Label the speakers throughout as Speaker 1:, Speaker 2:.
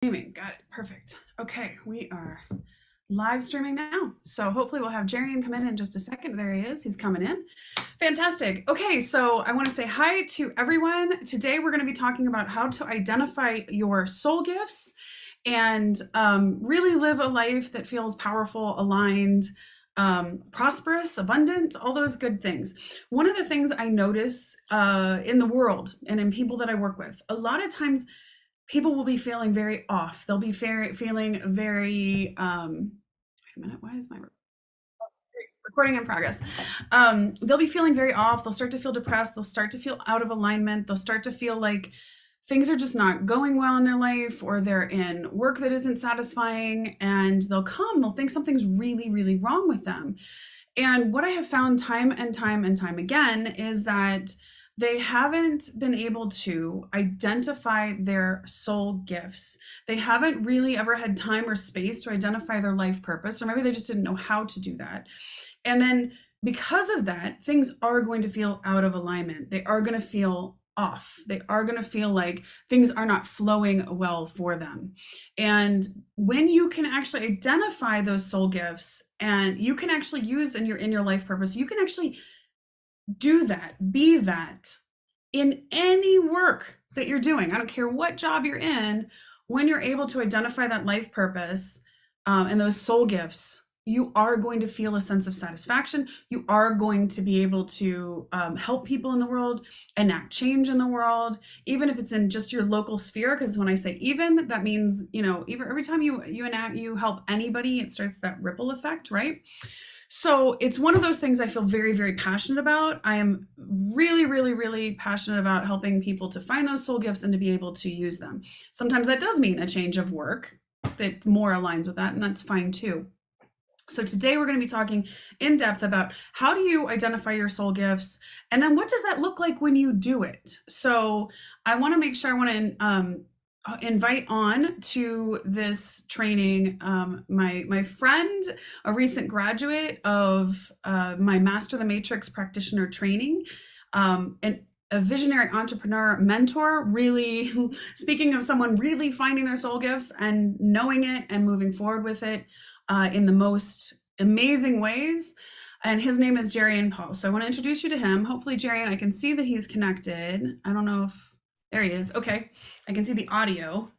Speaker 1: Streaming, got it. Perfect. Okay, we are live streaming now. So hopefully we'll have Jarryon come in just a second. There he is. He's coming in. Fantastic. Okay, so I want to say hi to everyone. Today we're going to be talking about how to identify your soul gifts and really live a life that feels powerful, aligned, prosperous, abundant, all those good things. One of the things I notice in the world and in people that I work with, a lot of times people will be feeling very off. They'll be feeling very, wait a minute, why is my recording in progress? They'll be feeling very off. They'll start to feel depressed. They'll start to feel out of alignment. They'll start to feel like things are just not going well in their life, or they're in work that isn't satisfying, and they'll think something's really, really wrong with them. And what I have found time and time and time again is that they haven't been able to identify their soul gifts. They haven't really ever had time or space to identify their life purpose, or maybe they just didn't know how to do that. And then because of that, things are going to feel out of alignment. They are going to feel off. They are going to feel like things are not flowing well for them. And when you can actually identify those soul gifts and you can actually use in your life purpose, you can actually do that, be that in any work that you're doing. I don't care what job you're in. When you're able to identify that life purpose and those soul gifts, you are going to feel a sense of satisfaction. You are going to be able to help people in the world, enact change in the world, even if it's in just your local sphere. Because when I say even, that means, even every time you help anybody, it starts that ripple effect, right? So it's one of those things I feel very, very passionate about. I am really, really, really passionate about helping people to find those soul gifts and to be able to use them. Sometimes that does mean a change of work that more aligns with that, and that's fine too. So today we're going to be talking in depth about how do you identify your soul gifts, and then what does that look like when you do it? So I want to make sure I want to invite on to this training my friend, a recent graduate of my Master the Matrix Practitioner training, and a visionary entrepreneur mentor, really speaking of someone really finding their soul gifts and knowing it and moving forward with it in the most amazing ways. And his name is Jarryon Paul. So I want to introduce you to him. Hopefully, Jarryon, I can see that he's connected. I don't know if there he is. Okay, I can see the audio.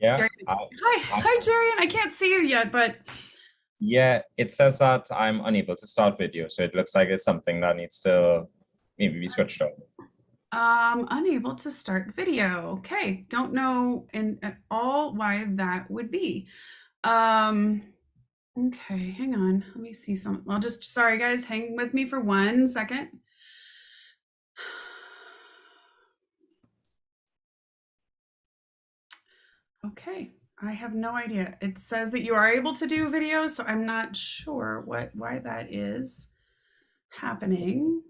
Speaker 2: Yeah.
Speaker 1: Hi, Jarryon. I can't see you yet, but
Speaker 2: Yeah, it says that I'm unable to start video, so it looks like it's something that needs to maybe be switched on.
Speaker 1: Unable to start video. Okay, don't know at all why that would be. Okay, hang on. Let me see some. Sorry guys, hang with me for 1 second. Okay, I have no idea. It says that you are able to do video, so I'm not sure why that is happening.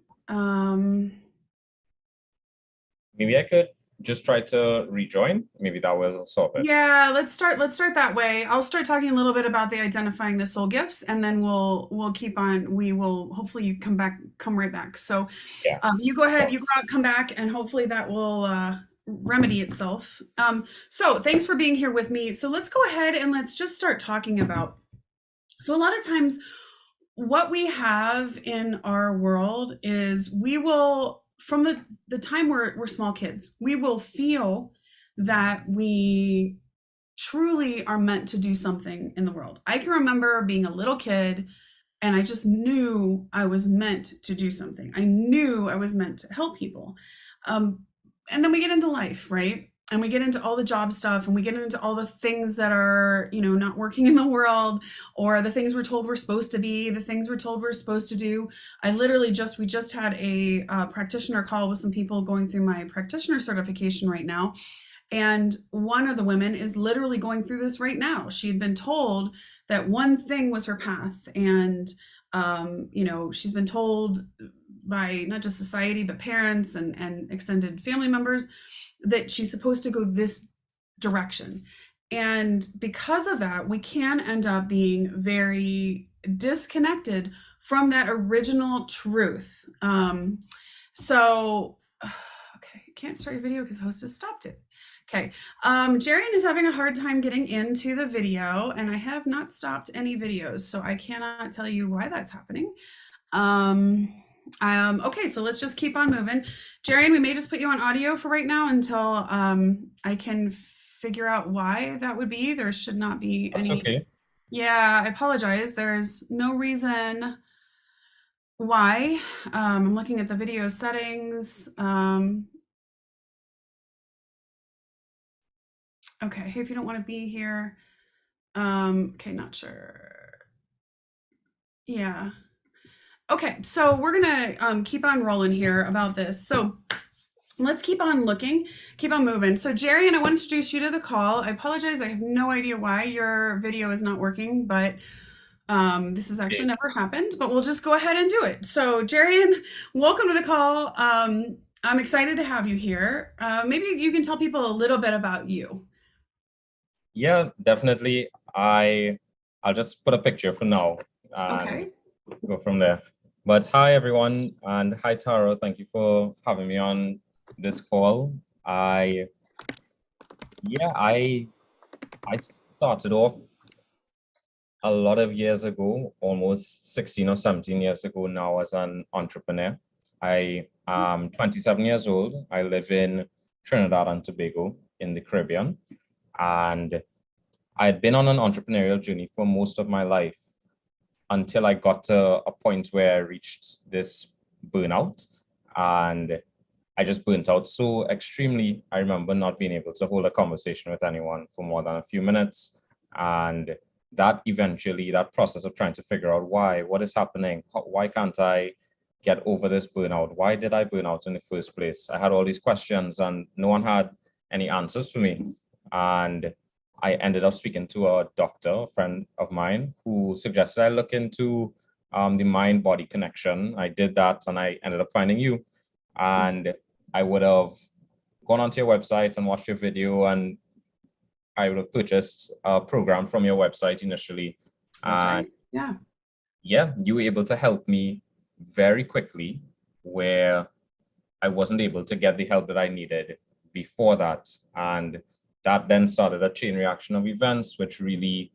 Speaker 2: Maybe I could just try to rejoin. Maybe that will solve it.
Speaker 1: Yeah, let's start that way. I'll start talking a little bit about the identifying the soul gifts, and then we'll keep on. We will hopefully come right back. So
Speaker 2: Yeah.
Speaker 1: you go ahead, you go out, come back, and hopefully that will remedy itself. So thanks for being here with me. So let's go ahead and let's just start talking about. So a lot of times what we have in our world is we will, from the time we're small kids, we will feel that we truly are meant to do something in the world. I can remember being a little kid and I just knew I was meant to do something. I knew I was meant to help people. And then we get into life, right? And we get into all the job stuff and we get into all the things that are, not working in the world, or the things we're told we're supposed to be, the things we're told we're supposed to do. We just had a practitioner call with some people going through my practitioner certification right now. And one of the women is literally going through this right now. She had been told that one thing was her path. And, she's been told by not just society, but parents and extended family members that she's supposed to go this direction. And because of that, we can end up being very disconnected from that original truth. Okay, can't start your video because host has stopped it. Okay. Jarryon is having a hard time getting into the video, and I have not stopped any videos, so I cannot tell you why that's happening. Okay, so let's just keep on moving. Jarryon, we may just put you on audio for right now until I can figure out why that would be. There should not be
Speaker 2: That's
Speaker 1: any.
Speaker 2: okay.
Speaker 1: Yeah, I apologize. There's no reason why. I'm looking at the video settings. Okay, hey, if you don't want to be here. Okay, not sure. Yeah. Okay, so we're gonna keep on rolling here about this. So let's keep on looking, keep on moving. So Jarryon, I want to introduce you to the call. I apologize, I have no idea why your video is not working, but this has actually
Speaker 2: Okay.
Speaker 1: never happened, but we'll just go ahead and do it. So Jarryon, welcome to the call. I'm excited to have you here. Maybe you can tell people a little bit about you.
Speaker 2: Yeah, definitely. I'll just put a picture for now and
Speaker 1: Okay.
Speaker 2: go from there. But hi everyone, and hi Tara. Thank you for having me on this call. I started off a lot of years ago, almost 16 or 17 years ago now as an entrepreneur. I am 27 years old. I live in Trinidad and Tobago in the Caribbean, and I had been on an entrepreneurial journey for most of my life until I got to a point where I reached this burnout, and I just burnt out so extremely. I remember not being able to hold a conversation with anyone for more than a few minutes. And that process of trying to figure out what is happening, why can't I get over this burnout? Why did I burn out in the first place? I had all these questions and no one had any answers for me. And I ended up speaking to a doctor, a friend of mine, who suggested I look into the mind-body connection. I did that and I ended up finding you. And I would have gone onto your website and watched your video, and I would have purchased a program from your website initially.
Speaker 1: That's
Speaker 2: And
Speaker 1: right. Yeah.
Speaker 2: yeah, you were able to help me very quickly where I wasn't able to get the help that I needed before that. And that then started a chain reaction of events, which really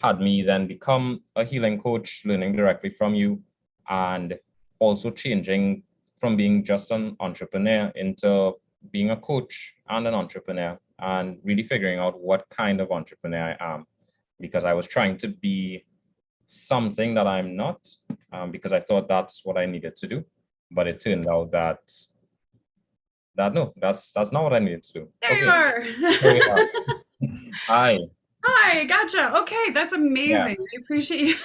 Speaker 2: had me then become a healing coach, learning directly from you, and also changing from being just an entrepreneur into being a coach and an entrepreneur, and really figuring out what kind of entrepreneur I am, because I was trying to be something that I'm not, because I thought that's what I needed to do. But it turned out that no, that's not what I needed to do.
Speaker 1: There you
Speaker 2: Okay,
Speaker 1: are.
Speaker 2: here we are. Hi.
Speaker 1: Hi, gotcha. Okay, that's
Speaker 2: Yeah.
Speaker 1: amazing. I appreciate you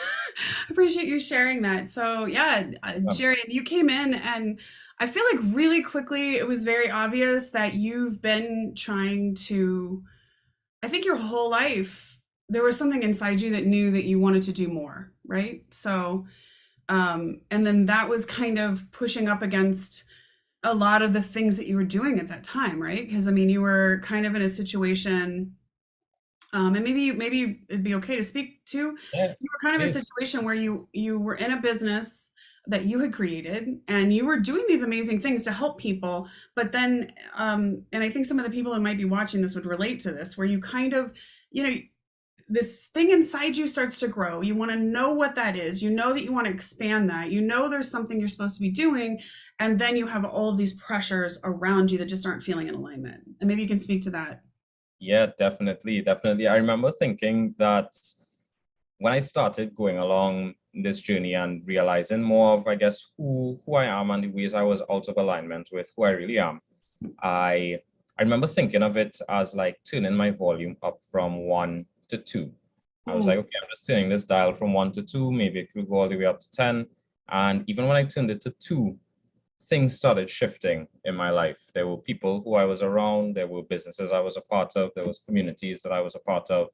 Speaker 1: appreciate you sharing that. So yeah, Jarryon, you came in and I feel like really quickly it was very obvious that you've been trying to, I think your whole life, there was something inside you that knew that you wanted to do more, right? So, and then that was kind of pushing up against a lot of the things that you were doing at that time, right? Because I mean, you were kind of in a situation, and maybe it'd be okay to speak to. You
Speaker 2: Yeah,
Speaker 1: were kind of in a
Speaker 2: please.
Speaker 1: situation where you were in a business that you had created, and you were doing these amazing things to help people. But then, and I think some of the people who might be watching this would relate to this, where you kind of, you know, this thing inside you starts to grow. You want to know what that is. You know that you want to expand that. You know there's something you're supposed to be doing, and then you have all of these pressures around you that just aren't feeling in alignment. And maybe you can speak to that.
Speaker 2: Yeah, definitely, definitely. I remember thinking that when I started going along this journey and realizing more of, I guess, who I am and the ways I was out of alignment with who I really am, I I remember thinking of it as like turning my volume up from 1 to 2. I was
Speaker 1: Mm,
Speaker 2: like, okay, I'm just turning this dial from 1 to 2, maybe it could go all the way up to 10. And even when I turned it to 2, things started shifting in my life. There were people who I was around, there were businesses I was a part of, there was communities that I was a part of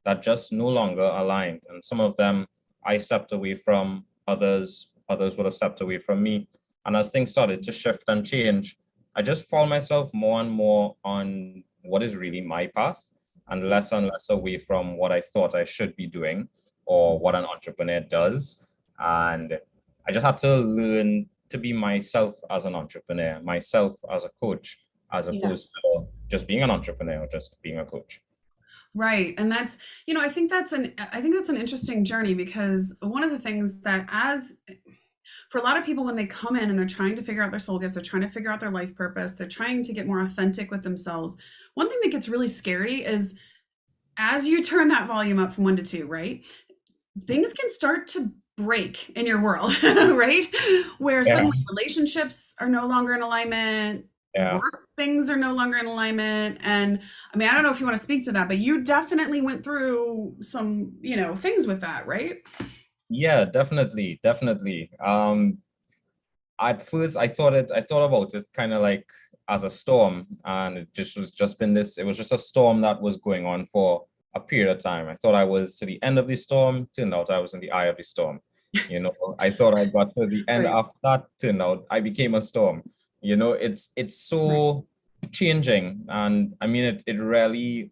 Speaker 2: that just no longer aligned. And some of them I stepped away from, others would have stepped away from me. And as things started to shift and change, I just found myself more and more on what is really my path and less away from what I thought I should be doing or what an entrepreneur does. And I just had to learn to be myself as an entrepreneur, myself as a coach, as
Speaker 1: yeah.
Speaker 2: opposed to just being an entrepreneur, just being a coach.
Speaker 1: Right. And that's, I think that's an interesting journey, because one of the things that, as for a lot of people, when they come in and they're trying to figure out their soul gifts, they're trying to figure out their life purpose, they're trying to get more authentic with themselves. One thing that gets really scary is, as you turn that volume up from 1 to 2, right? Things can start to break in your world, right? Where
Speaker 2: Yeah,
Speaker 1: suddenly relationships are no longer in alignment,
Speaker 2: yeah.
Speaker 1: work things are no longer in alignment. And I mean, I don't know if you want to speak to that, but you definitely went through some, things with that, right?
Speaker 2: Yeah, definitely, definitely. At first I thought about it kind of like as a storm, and it was just a storm that was going on for a period of time. I thought I was to the end of the storm, turned out I was in the eye of the storm. I thought I got to the end
Speaker 1: Right.
Speaker 2: after that, turned out I became a storm. It's
Speaker 1: Right.
Speaker 2: so changing. And I mean, it really,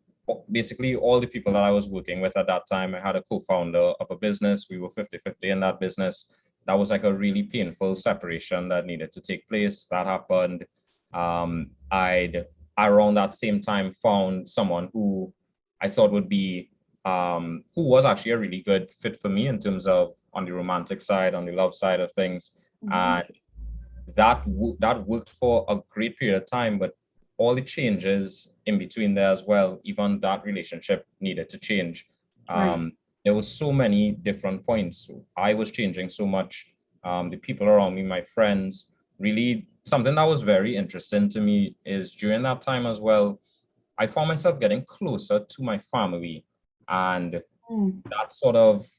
Speaker 2: basically all the people that I was working with at that time, I had a co-founder of a business. We were 50-50 in that business. That was like a really painful separation that needed to take place. That happened. I'd around that same time found someone who I thought would be who was actually a really good fit for me in terms of on the romantic side, on the love side of things.
Speaker 1: Mhm.
Speaker 2: And that worked for a great period of time, but all the changes in between there as well, even that relationship needed to change.
Speaker 1: Right.
Speaker 2: There was so many different points. I was changing so much. The people around me, my friends, really something that was very interesting to me is during that time as well, I found myself getting closer to my family, and
Speaker 1: Mm.
Speaker 2: that sort of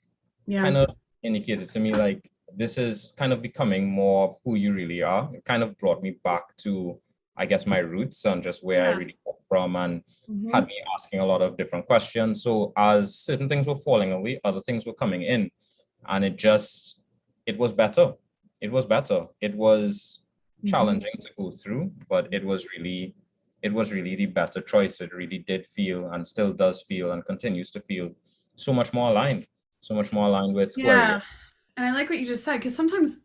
Speaker 1: Yeah.
Speaker 2: kind of indicated to me like this is kind of becoming more of who you really are. It kind of brought me back to, I guess, my roots and just where I
Speaker 1: Yeah.
Speaker 2: really come from, and had
Speaker 1: Mhm.
Speaker 2: me asking a lot of different questions. So as certain things were falling away, other things were coming in, and it was better. It was better. It was
Speaker 1: Mhm.
Speaker 2: challenging to go through, but it was really the better choice. It really did feel and still does feel and continues to feel so much more aligned, so much more aligned with who I really
Speaker 1: Yeah. And I like what you just said, because sometimes,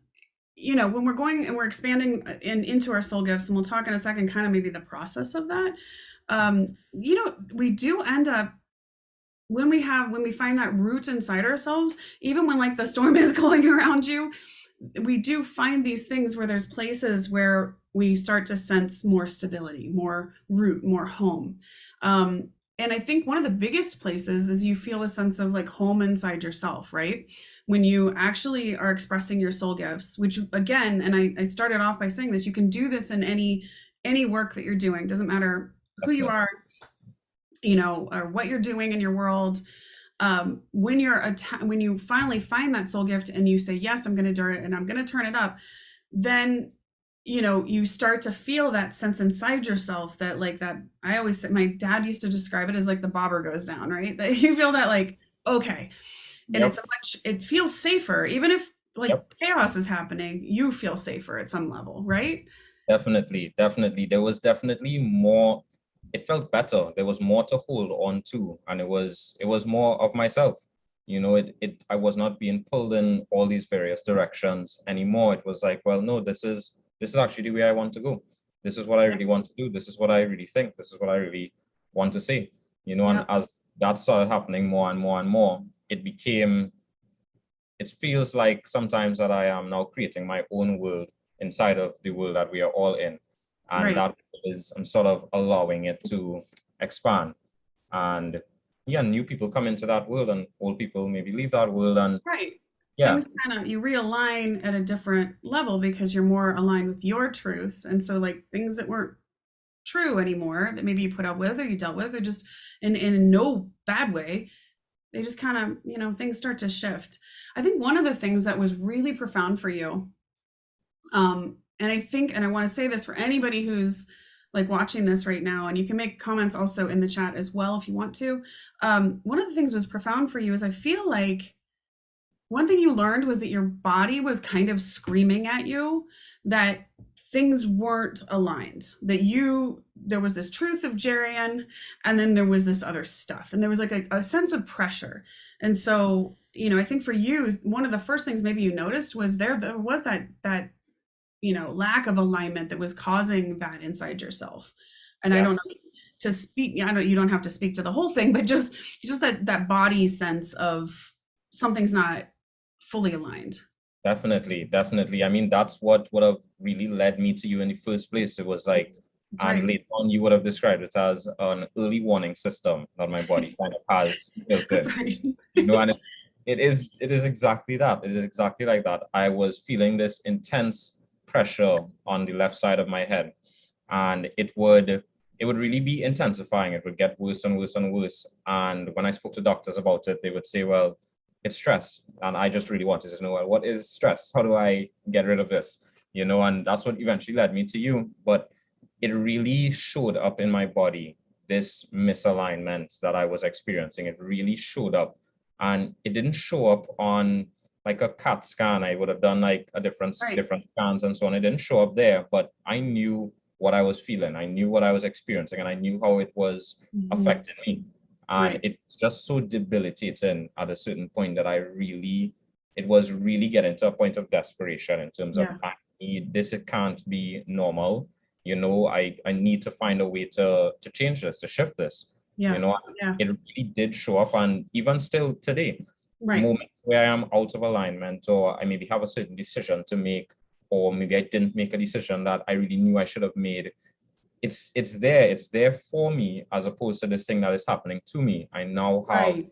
Speaker 1: when we're going and we're expanding into our soul gifts, and we'll talk in a second, kind of maybe the process of that. We do end up, when we find that root inside ourselves, even when like the storm is going around you, we do find these things where there's places where we start to sense more stability, more root, more home. Um, and I think one of the biggest places is you feel a sense of like home inside yourself, right? When you actually are expressing your soul gifts, which again, and I started off by saying this, you can do this in any work that you're doing. Doesn't matter who you
Speaker 2: definitely.
Speaker 1: are, or what you're doing in your world. When you finally find that soul gift and you say, yes, I'm going to do it and I'm going to turn it up, then you start to feel that sense inside yourself, that like that. I always say, my dad used to describe it as like the bobber goes down, right? That you feel that like, okay. And
Speaker 2: Yep,
Speaker 1: it feels safer, even if like
Speaker 2: yep,
Speaker 1: chaos is happening, you feel safer at some level, right?
Speaker 2: definitely, definitely. There was definitely more. It felt better. There was more to hold on to, and it was more of myself. I was not being pulled in all these various directions anymore. It was like, well, no, this is actually the way I want to go. This is what I
Speaker 1: Yeah.
Speaker 2: really want to do. This is what I really think. This is what I really want to say. And
Speaker 1: Yeah.
Speaker 2: as that started happening more and more and more, it feels like sometimes that I am now creating my own world inside of the world that we are all in. And
Speaker 1: Right.
Speaker 2: that is, I'm sort of allowing it to expand. And yeah, new people come into that world and old people maybe leave that world. And
Speaker 1: Right.
Speaker 2: yeah,
Speaker 1: Things kind of, you realign at a different level because you're more aligned with your truth. And so like things that weren't true anymore, that maybe you put up with or you dealt with, or just in no bad way, they just kind of, things start to shift. I think one of the things that was really profound for you, and I think, and I want to say this for anybody who's like watching this right now, and you can make comments also in the chat as well if you want to. One of the things was profound for you is, I feel like one thing you learned was that your body was kind of screaming at you that things weren't aligned, that there was this truth of Jarryon, and then there was this other stuff, and there was like a sense of pressure. And so, I think for you, one of the first things maybe you noticed was there was that lack of alignment that was causing that inside yourself. And I don't
Speaker 2: yes.
Speaker 1: know, to speak. I don't, you don't have to speak to the whole thing, but just that body sense of something's not fully aligned.
Speaker 2: Definitely. I mean, that's what would have really led me to you in the first place. It was like,
Speaker 1: That's
Speaker 2: and
Speaker 1: right.
Speaker 2: later on, you would have described it as an early warning system that my body kind of has built
Speaker 1: That's
Speaker 2: in.
Speaker 1: right.
Speaker 2: And it is exactly that. It is exactly like that. I was feeling this intense pressure on the left side of my head, and it would really be intensifying. It would get worse and worse and worse. And when I spoke to doctors about it, they would say, well, it's stress. And I just really wanted to know, well, what is stress? How do I get rid of this? And that's what eventually led me to you. But it really showed up in my body, this misalignment that I was experiencing. It really showed up. And it didn't show up on like a CAT scan. I would have done like a different scans and so on. It didn't show up there, but I knew what I was feeling. I knew what I was experiencing, and I knew how it was affecting me. And it's just so debilitating at a certain point that it was really getting to a point of desperation in terms of I need this. It can't be normal. I need to find a way to change this, to shift this. It really did show up, and even still today, moments where I am out of alignment, or I maybe have a certain decision to make, or maybe I didn't make a decision that I really knew I should have made. It's there for me, as opposed to this thing that is happening to me. I now have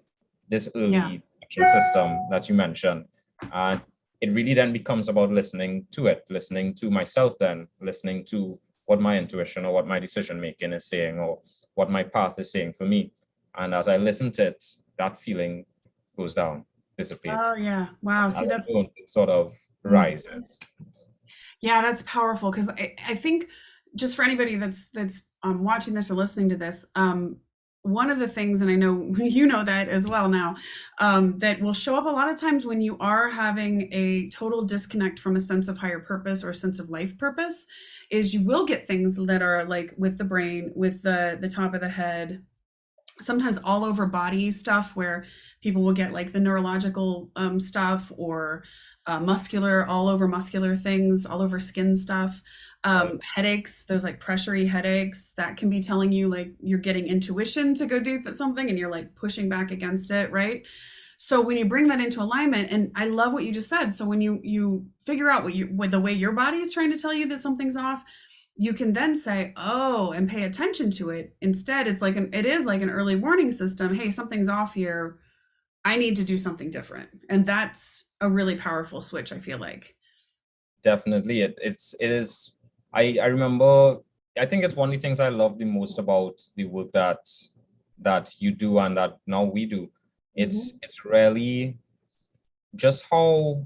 Speaker 2: this early action system that you mentioned, and it really then becomes about listening to myself, then listening to what my intuition or what my decision making is saying, or what my path is saying for me. And as I listen to it, that feeling goes down, dissipates.
Speaker 1: Oh yeah. Wow. See, that's
Speaker 2: it sort of rises.
Speaker 1: Yeah, that's powerful, because I think, just for anybody that's watching this or listening to this, one of the things, and I know you know that as well now, that will show up a lot of times when you are having a total disconnect from a sense of higher purpose or a sense of life purpose, is you will get things that are like with the brain, with the top of the head, sometimes all over body stuff, where people will get like the neurological stuff, or muscular, all over muscular things, all over skin stuff. Headaches, those like pressury headaches, that can be telling you like you're getting intuition to go do something and you're like pushing back against it, right? So when you bring that into alignment, and I love what you just said, so when you figure out what the way your body is trying to tell you that something's off, you can then say, oh, and pay attention to it. Instead, it is like an early warning system. Hey, something's off here. I need to do something different. And that's a really powerful switch, I feel like.
Speaker 2: Definitely. It is. I remember, I think it's one of the things I love the most about the work that you do and that now we do. It's really just how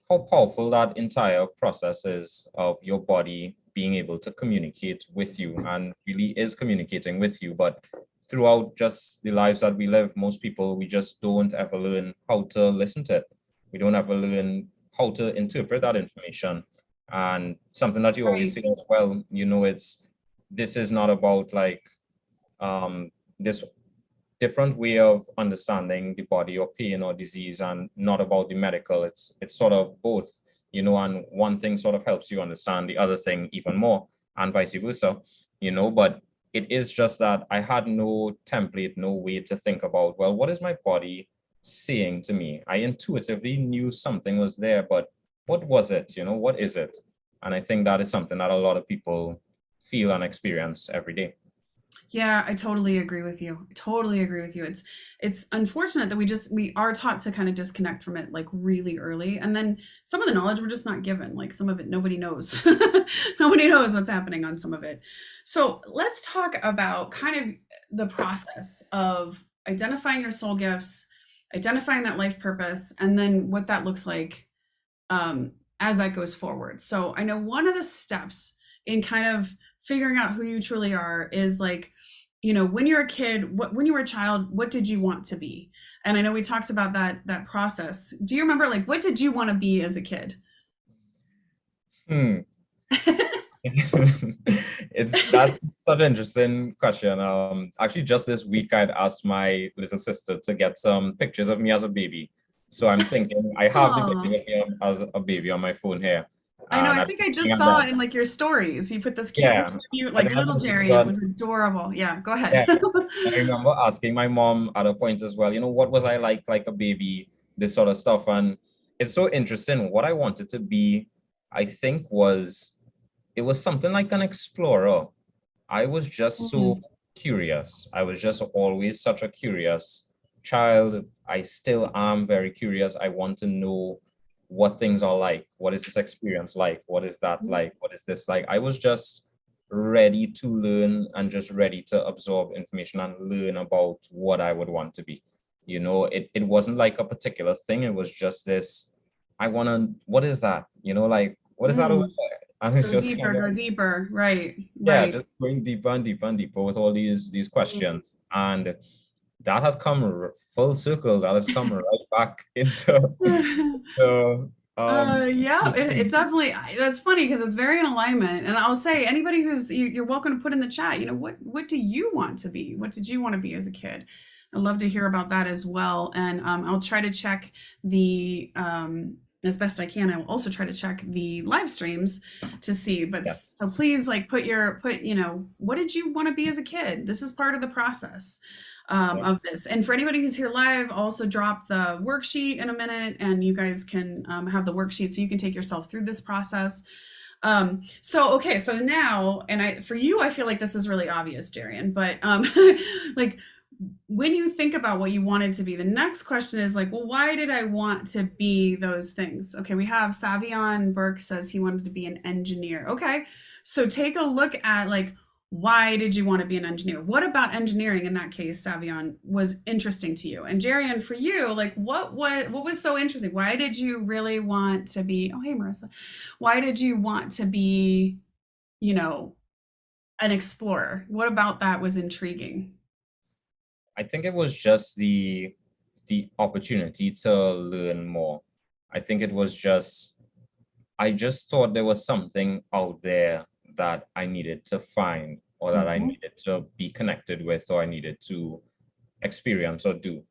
Speaker 2: powerful that entire process is of your body being able to communicate with you, and really is communicating with you. But throughout just the lives that we live, most people, we just don't ever learn how to listen to it. We don't ever learn how to interpret that information. And something that you always say as well, this is not about like this different way of understanding the body or pain or disease, and not about the medical. It's sort of both, and one thing sort of helps you understand the other thing even more, and vice versa, but it is just that I had no template, no way to think about, well, what is my body saying to me? I intuitively knew something was there, but what was it? What is it? And I think that is something that a lot of people feel and experience every day.
Speaker 1: Yeah, I totally agree with you. I totally agree with you. It's unfortunate that we are taught to kind of disconnect from it like really early. And then some of the knowledge we're just not given. Like some of it, nobody knows. Nobody knows what's happening on some of it. So let's talk about kind of the process of identifying your soul gifts, identifying that life purpose, and then what that looks like as that goes forward. So I know one of the steps in kind of figuring out who you truly are is like, when you're a kid, when you were a child, what did you want to be? And I know we talked about that process. Do you remember, like, what did you want to be as a kid?
Speaker 2: That's such an interesting question. Actually, just this week, I'd asked my little sister to get some pictures of me as a baby. So I'm thinking I have the picture of me as a baby on my phone here.
Speaker 1: I know.
Speaker 2: And
Speaker 1: I
Speaker 2: I
Speaker 1: think I
Speaker 2: think
Speaker 1: just
Speaker 2: I'm
Speaker 1: saw
Speaker 2: done.
Speaker 1: it in like your stories. You put this cute
Speaker 2: Yeah,
Speaker 1: picture of you,
Speaker 2: I
Speaker 1: like
Speaker 2: think I
Speaker 1: little
Speaker 2: posted it
Speaker 1: Jarryon. It
Speaker 2: on.
Speaker 1: was adorable. Yeah, go ahead.
Speaker 2: Yeah, I remember asking my mom at a point as well, what was I like a baby, this sort of stuff. And it's so interesting. What I wanted to be, I think it was something like an explorer. I was just so
Speaker 1: Mhm.
Speaker 2: curious. I was just always such a curious child. I still am very curious. I want to know what things are like. What is this experience like? What is that like? What is this like? I was just ready to learn and just ready to absorb information and learn about what I would want to be. It wasn't like a particular thing. It was just this, what is that? Like, what is that over
Speaker 1: Mm.
Speaker 2: there? And it's just kind of,
Speaker 1: Go deeper. Right,
Speaker 2: yeah,
Speaker 1: right.
Speaker 2: just going deeper and deeper and deeper with all these
Speaker 1: Mm.
Speaker 2: questions. And that has come full circle. That has come right back into the
Speaker 1: Yeah, it
Speaker 2: teaching.
Speaker 1: definitely, that's funny because it's very in alignment. And I'll say, anybody you're welcome to put in the chat, what do you want to be? What did you want to be as a kid? I'd love to hear about that as well. And I'll try to check the, as best I can. I will also try to check the live streams to see. But
Speaker 2: Yes.
Speaker 1: so please, like, what did you want to be as a kid? This is part of the process
Speaker 2: Yeah.
Speaker 1: of this. And for anybody who's here live, I'll also drop the worksheet in a minute, and you guys can have the worksheet so you can take yourself through this process. Okay, so now, for you, I feel like this is really obvious, Jarryon, but like when you think about what you wanted to be, the next question is like, well, why did I want to be those things? Okay, we have Savion Burke says he wanted to be an engineer. Okay, so take a look at like, why did you want to be an engineer? What about engineering in that case, Savion, was interesting to you? And Jarryon, for you, like, what was so interesting? Why did you really want to be? Oh, hey, Marissa, why did you want to be, you know, an explorer? What about that was intriguing?
Speaker 2: I think it was just the opportunity to learn more. I think it was just I just thought there was something out there that I needed to find, or that I
Speaker 1: Mhm.
Speaker 2: needed to be connected with, or I needed to experience or do.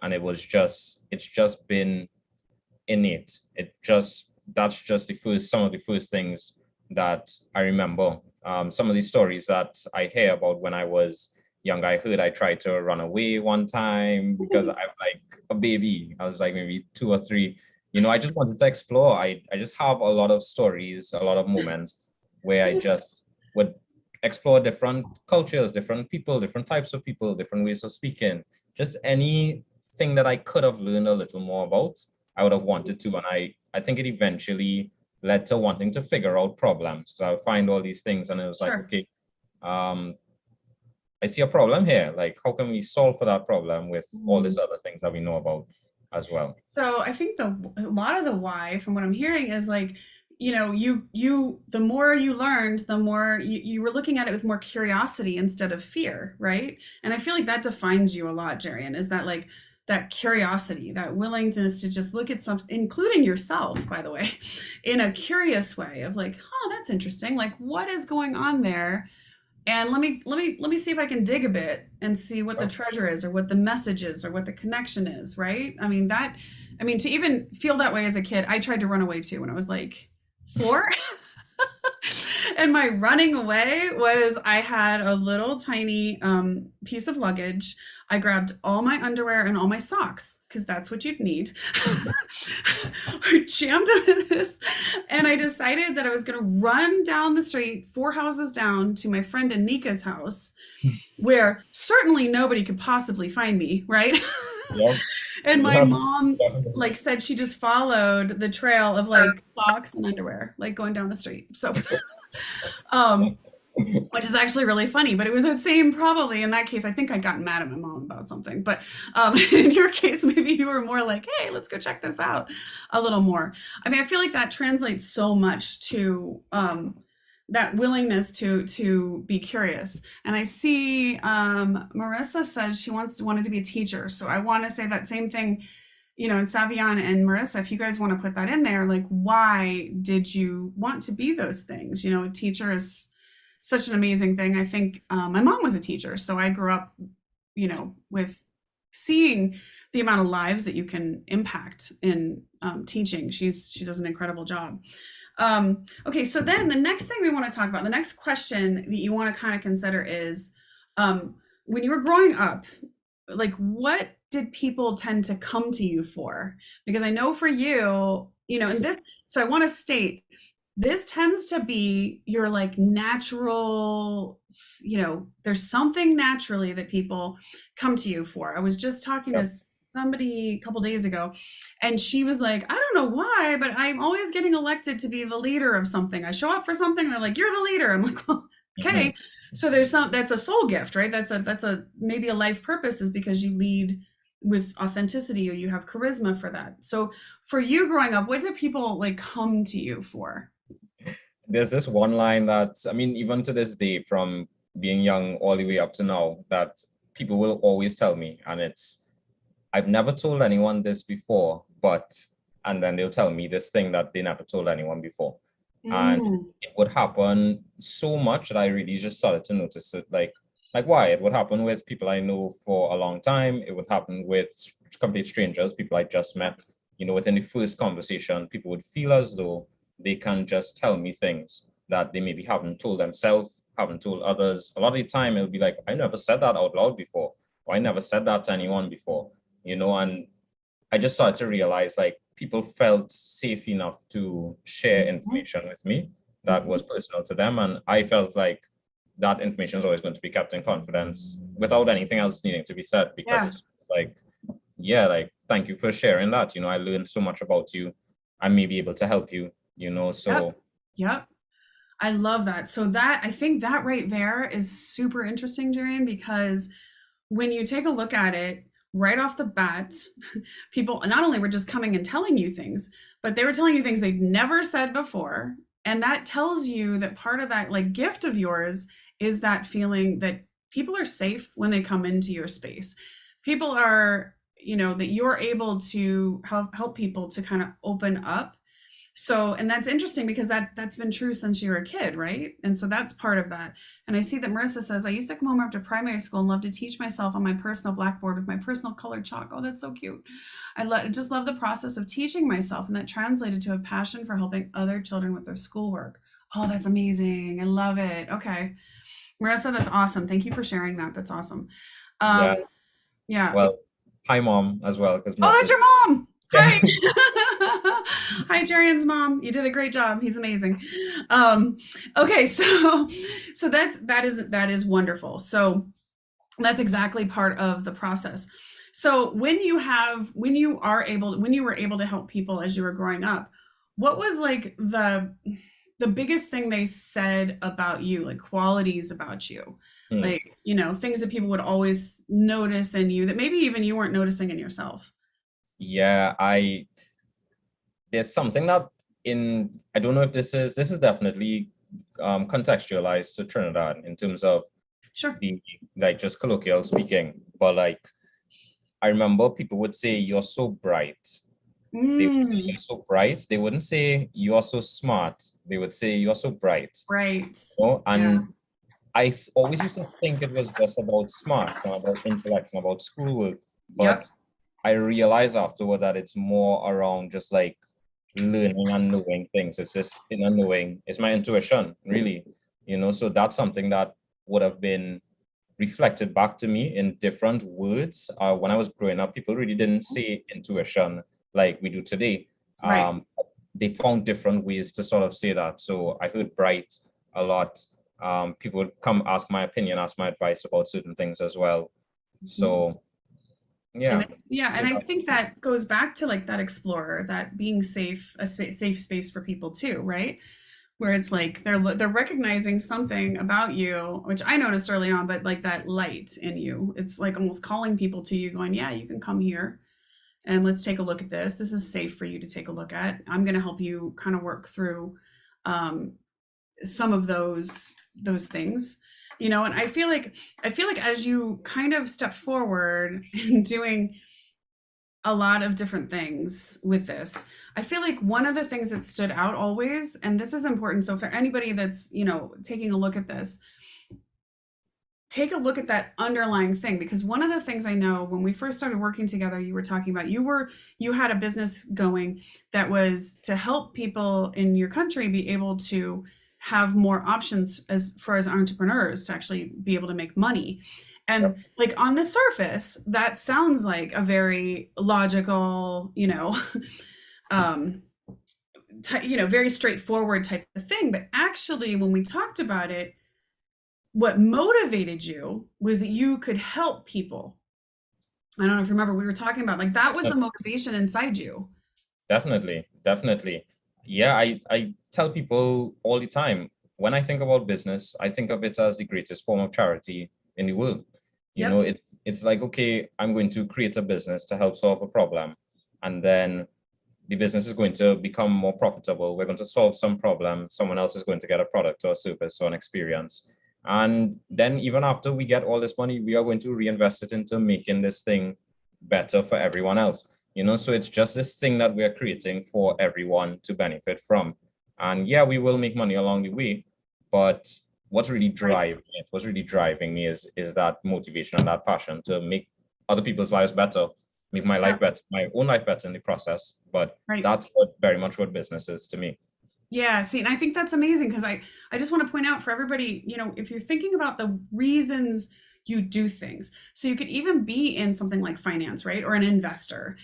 Speaker 2: And it's just been innate. That's just some of the first things that I remember. Some of the stories that I hear about when I was young, I heard I tried to run away one time because I'm like a baby. I was like maybe 2 or 3. I just wanted to explore. I just have a lot of stories, a lot of moments where I just would explore different cultures, different people, different types of people, different ways of speaking, just anything that I could have learned a little more about. I would have wanted to. And I think it eventually led to wanting to figure out problems. So I would find all these things and it was like,
Speaker 1: Sure.
Speaker 2: okay, um, I see a problem here. Like, how can we solve for that problem with all these other things that we know about as well?
Speaker 1: So I think a lot of the why, from what I'm hearing, is like, the more you learned, the more you were looking at it with more curiosity instead of fear, right? And I feel like that defines you a lot, Jarryon, is that like that curiosity, that willingness to just look at something, including yourself, by the way, in a curious way of like, that's interesting. Like, what is going on there? And let me see if I can dig a bit and see what the treasure is, or what the message is, or what the connection is, right? I mean to even feel that way as a kid, I tried to run away too when I was like 4. And my running away was, I had a little tiny piece of luggage. I grabbed all my underwear and all my socks because that's what you'd need. I jammed them in this, and I decided that I was going to run down the street 4 houses down to my friend Anika's house, where certainly nobody could possibly find me, right?
Speaker 2: Yep.
Speaker 1: And my
Speaker 2: Yep.
Speaker 1: mom
Speaker 2: Definitely.
Speaker 1: like said she just followed the trail of like socks and underwear, like going down the street. So um which is actually really funny, but it was that same, probably in that case, I think I'd gotten mad at my mom about something. But in your case, maybe you were more like, hey, let's go check this out a little more. I mean, I feel like that translates so much to that willingness to be curious. And I see Marissa said she wanted to be a teacher. So I want to say that same thing, and Savion and Marissa, if you guys want to put that in there, like, why did you want to be those things? A teacher is such an amazing thing. I think my mom was a teacher, so I grew up, with seeing the amount of lives that you can impact in teaching. She does an incredible job. Okay, so then the next thing we want to talk about, the next question that you want to kind of consider is, when you were growing up, like what did people tend to come to you for? Because I know for you, and this, so I want to state this tends to be your like natural, there's something naturally that people come to you for. I was just talking to
Speaker 2: Yep.
Speaker 1: somebody a couple days ago, and she was like, I don't know why, but I'm always getting elected to be the leader of something. I show up for something, and they're like, you're the leader. I'm like, well, okay.
Speaker 2: Mhm.
Speaker 1: So there's that's a soul gift, right? That's a maybe a life purpose is because you lead with authenticity or you have charisma for that. So for you growing up, what did people like come to you for?
Speaker 2: There's this one line that, I mean, even to this day, from being young all the way up to now, that people will always tell me, and it's, I've never told anyone this before, but, and then they'll tell me this thing that they never told anyone before. And
Speaker 1: Mm,
Speaker 2: it would happen so much that I really just started to notice it, like why? It would happen with people I know for a long time. It would happen with complete strangers, people I just met. Within the first conversation, people would feel as though they can just tell me things that they maybe haven't told themselves, haven't told others. A lot of the time, it'll be like, I never said that out loud before, or I never said that to anyone before, and I just started to realize like people felt safe enough to share
Speaker 1: mhm,
Speaker 2: information with me that
Speaker 1: mhm.
Speaker 2: was personal to them. And I felt like that information is always going to be kept in confidence without anything else needing to be said, because
Speaker 1: Yeah.
Speaker 2: it's just like, yeah, like, thank you for sharing that. I learned so much about you. I may be able to help you,
Speaker 1: Yep.
Speaker 2: so
Speaker 1: Yep. I love that. So that I think that right there is super interesting, Jarian, because when you take a look at it right off the bat, people not only were just coming and telling you things, but they were telling you things they'd never said before. And that tells you that part of that like gift of yours is that feeling that people are safe when they come into your space. People are, that you're able to help people to kind of open up. So, and that's interesting because that's been true since you were a kid, right? And so that's part of that. And I see that Marissa says, I used to come home after primary school and love to teach myself on my personal blackboard with my personal colored chalk. Oh, that's so cute. Just love the process of teaching myself, and that translated to a passion for helping other children with their schoolwork. Oh, that's amazing. I love it. Okay. Marissa, that's awesome. Thank you for sharing that. That's awesome.
Speaker 2: yeah.
Speaker 1: Um, yeah.
Speaker 2: Well, hi mom as well, because
Speaker 1: Oh, that's
Speaker 2: Mercer's
Speaker 1: your mom.
Speaker 2: yeah.
Speaker 1: Hi. Hi, Jarrion's mom. You did a great job. He's amazing. Okay, so that is wonderful. So that's exactly part of the process. So when you were able to help people as you were growing up, what was like the biggest thing they said about you, like qualities about you?
Speaker 2: Hmm.
Speaker 1: Like, things that people would always notice in you that maybe even you weren't noticing in yourself.
Speaker 2: Yeah, there's something that, I don't know if this is definitely contextualized to Trinidad in terms of
Speaker 1: Sure.
Speaker 2: the, like, just colloquial speaking, but like I remember people would say you're so bright. They would say
Speaker 1: Mm,
Speaker 2: you're so bright. They wouldn't say you're so smart. They would say you're so bright.
Speaker 1: right. Yeah.
Speaker 2: And always used to think it was just about smarts and about intellect and about schoolwork,
Speaker 1: Yep.
Speaker 2: but I realized afterward that it's more around just like learning and knowing things. It's this inner knowing. It's my intuition, really. So that's something that would have been reflected back to me in different words. When I was growing up, people really didn't say intuition like we do today.
Speaker 1: Right.
Speaker 2: Um, they found different ways to sort of say that. So I heard bright a lot. People would come ask my opinion, ask my advice about certain things as well.
Speaker 1: Mhm.
Speaker 2: So
Speaker 1: And
Speaker 2: yeah,
Speaker 1: yeah,
Speaker 2: so
Speaker 1: and I
Speaker 2: that's
Speaker 1: think that goes back to like that explorer, that being safe, safe space for people too, right? Where it's like they're recognizing something about you, which I noticed early on, but like that light in you, it's like almost calling people to you, going, yeah, you can come here and let's take a look at this. This is safe for you to take a look at. I'm going to help you kind of work through um, some of those things, and I feel like as you kind of step forward in doing a lot of different things with this, I feel like one of the things that stood out always, and this is important, so for anybody that's taking a look at this, take a look at that underlying thing, because one of the things I know when we first started working together, you were talking about you had a business going that was to help people in your country be able to have more options as far as entrepreneurs to actually be able to make money. And
Speaker 2: Yep.
Speaker 1: like on the surface, that sounds like a very logical, um, very straightforward type of thing. But actually, when we talked about it, what motivated you was that you could help people. I don't know if you remember, we were talking about like that was the motivation inside you.
Speaker 2: Definitely, definitely. Yeah, I tell people all the time, when I think about business, I think of it as the greatest form of charity in the world.
Speaker 1: Yep.
Speaker 2: It's like, okay, I'm going to create a business to help solve a problem, and then the business is going to become more profitable. We're going to solve some problem. Someone else is going to get a product or a service or an experience. And then even after we get all this money, we are going to reinvest it into making this thing better for everyone else. So it's just this thing that we're creating for everyone to benefit from. And yeah, we will make money along the way, but
Speaker 1: Right.
Speaker 2: what's really driving me is that motivation and that passion to make other people's lives better, make my
Speaker 1: Yeah.
Speaker 2: life better, my own life better in the process. But
Speaker 1: Right.
Speaker 2: that's what very much what business is to me.
Speaker 1: Yeah, see, and I think that's amazing because I just want to point out for everybody, if you're thinking about the reasons you do things, so you could even be in something like finance, right, or an investor,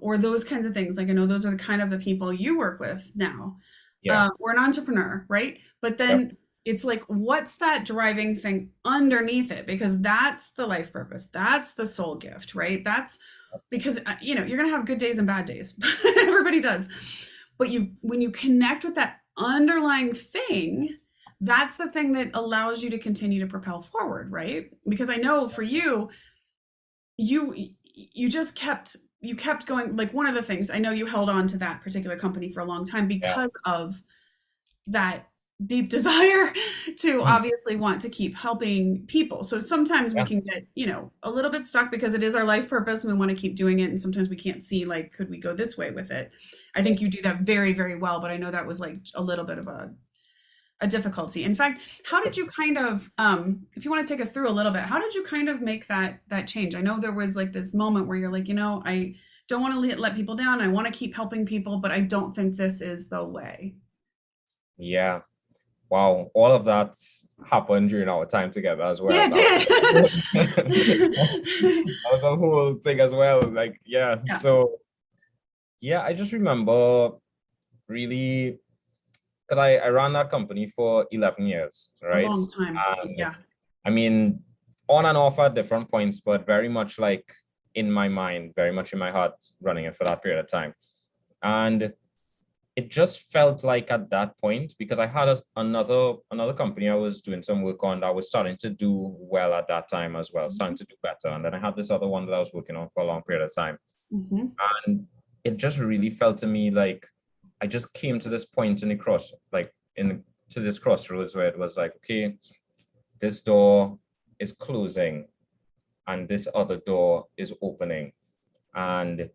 Speaker 1: or those kinds of things. Like I know those are the kind of the people you work with now,
Speaker 2: Yeah.
Speaker 1: or an entrepreneur, right? But
Speaker 2: Yep.
Speaker 1: then it's like, what's that driving thing underneath it? Because that's the life purpose, that's the soul gift, right? That's because you're gonna have good days and bad days. Everybody does, but when you connect with that underlying thing, that's the thing that allows you to continue to propel forward, right? Because I know for you just kept going. Like one of the things I know, you held on to that particular company for a long time
Speaker 2: Yeah.
Speaker 1: because of that deep desire to
Speaker 2: Mhm.
Speaker 1: obviously want to keep helping people. So sometimes we
Speaker 2: Yeah.
Speaker 1: can get, a little bit stuck because it is our life purpose and we want to keep doing it. And sometimes we can't see, like, could we go this way with it? I think you do that very, very well, but I know that was like a little bit of a difficulty. In fact, how did you kind of, if you want to take us through a little bit, how did you kind of make that change? I know there was like this moment where you're like, I don't want to let people down. I want to keep helping people, but I don't think this is the way.
Speaker 2: Yeah. Wow, all of that happened during our time together as
Speaker 1: Yeah,
Speaker 2: well.
Speaker 1: it
Speaker 2: That
Speaker 1: did.
Speaker 2: was a whole thing as well. Like, yeah.
Speaker 1: Yeah,
Speaker 2: So yeah, I just remember really because I ran that company for 11 years,
Speaker 1: a
Speaker 2: right?
Speaker 1: long time.
Speaker 2: And
Speaker 1: Yeah.
Speaker 2: I mean, on and off at different points, but very much like in my mind, very much in my heart, running it for that period of time. And it just felt like at that point, because I had another company I was doing some work on that was starting to do well at that time as well, starting to do better. And then I had this other one that I was working on for a long period of time.
Speaker 1: Mhm.
Speaker 2: And it just really felt to me like I just came to this point in the to this crossroads where it was like, okay, this door is closing and this other door is opening. And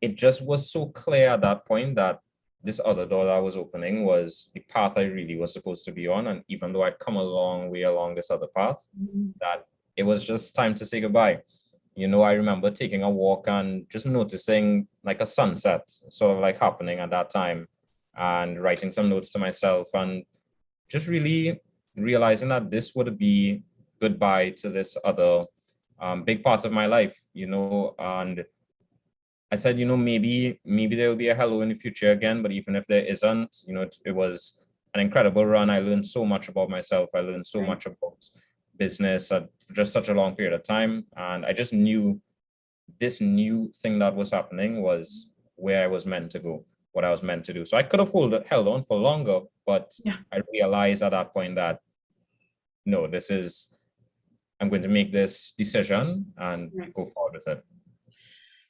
Speaker 2: it just was so clear at that point that this other door that was opening was the path I really was supposed to be on. And even though I'd come a long way along this other path,
Speaker 1: Mhm.
Speaker 2: that it was just time to say goodbye. I remember taking a walk and just noticing like a sunset sort of like happening at that time and writing some notes to myself and just really realizing that this would be goodbye to this other big part of my life, and I said, maybe there will be a hello in the future again, but even if there isn't, it was an incredible run. I learned so much about myself. I learned so
Speaker 1: Right.
Speaker 2: much about business at just such a long period of time. And I just knew this new thing that was happening was where I was meant to go, what I was meant to do. So I could have held on for longer, but
Speaker 1: Yeah.
Speaker 2: I realized at that point that no, I'm going to make this decision and
Speaker 1: Right.
Speaker 2: go forward with it.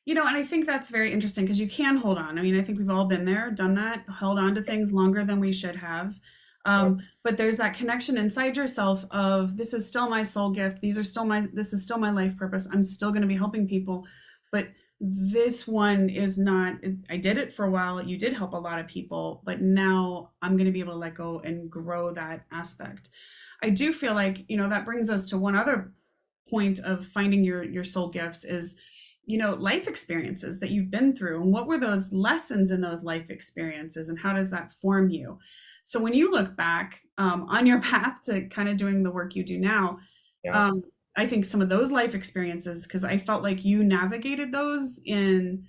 Speaker 1: And I think that's very interesting because you can hold on. I mean, I think we've all been there, done that, held on to things longer than we should have.
Speaker 2: Yep.
Speaker 1: But there's that connection inside yourself of this is still my soul gift. This is still my life purpose. I'm still going to be helping people. But this one is not, I did it for a while. You did help a lot of people, but now I'm going to be able to let go and grow that aspect. I do feel like, that brings us to one other point of finding your soul gifts is, life experiences that you've been through, and what were those lessons in those life experiences, and how does that form you? So when you look back on your path to kind of doing the work you do now,
Speaker 2: Yeah.
Speaker 1: um, I think some of those life experiences, because I felt like you navigated those in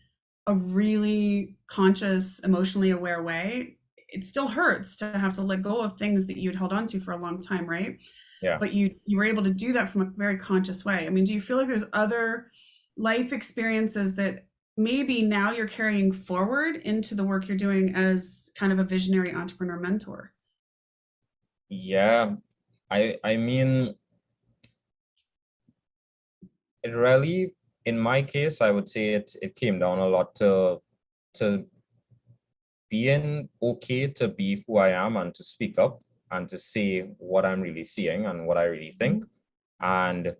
Speaker 1: a really conscious, emotionally aware way. It still hurts to have to let go of things that you'd held on to for a long time, right?
Speaker 2: Yeah.
Speaker 1: But you were able to do that from a very conscious way. I mean, do you feel like there's other life experiences that maybe now you're carrying forward into the work you're doing as kind of a visionary entrepreneur mentor?
Speaker 2: Yeah. I mean, it really, in my case, I would say it came down a lot to being okay to be who I am and to speak up and to say what I'm really seeing and what I really think, and